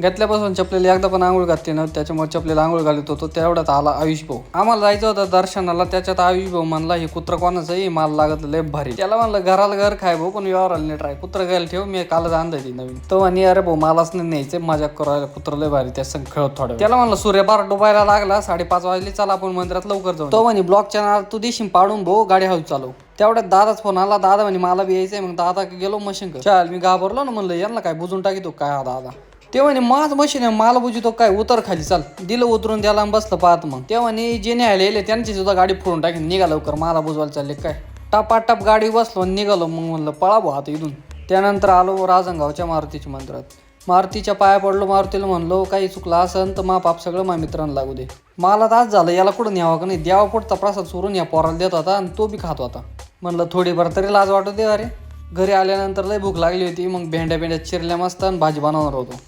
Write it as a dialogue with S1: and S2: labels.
S1: घेतल्यापासून चपलेला एकदा पण आंघोळ घातली नव्हती, त्याच्यामुळे चपलेला आंघोळ घालत होतो. तेवढ्यात आला आयुष भाऊ. आम्हाला जायचं होतं दर्शनाला, त्याच्यात आयुष भाऊ म्हणला हे कुत्र कोणाचंही माल लागत लय भारी. त्याला म्हणलं घराला घर खाय भाऊ, पण व्यवहाराला नाही ट्राय. कुत्र घ्यायला ठेव, मी कालच आणलंय ती नवीन. तो आणि अरे भाऊ मलाच नाही न्यायचं, मजाक करायला, कुत्र लय भारी, त्या संग खेळत थोडं. त्याला म्हणलं सूर्य बार डुबायला लागला, 5:30 वाजले, चला आपण मंदिरात लवकर जाऊ. तो म्हणे ब्लॉकच्या नावात तू देशील पाडून भाऊ, गाडी हळू चालव. तेवढ्यात दादाच फोन आला. दादा म्हणे मला बी यायचंय. मग दादा गेलो मशीन कर. चाल मी घाबरलो ना, म्हणलं यांना काय बुजून टाकीतो काय हा दादा. ते म्हणे माझ मशीन आहे, मला बुजितो काय, उतर खाली. चाल दिलं उतरून, त्याला बसलं पाहत. मग तेव्हा जे न्यायला त्यांची सुद्धा गाडी फोडून टाकी. निघा लवकर, मला बुजवायला चालले काय. टपाटप गाडी बसलो निघालो. मग म्हणलं पळा भाऊ आता इथून. त्यानंतर आलो राजनगावच्या मारुतीच्या मंदिरात. मारुतीच्या पाया पडलो. मारुतीला म्हणलो काही चुकलं असन तर मा पाप सगळं माझ्या मित्रांना लागू दे. मला तर आज झालं याला कुठं न्यावं का नाही. देवा पुढचा प्रसाद सोडून या पोराला देत होता आणि तो बी खात होता. म्हणलं थोडीफार तरी लाज वाटू दे. अरे घरी आल्यानंतर लय भूक लागली होती. मग भेंड्या चिरल्या मस्त आणि भाजी बनवणार होतो.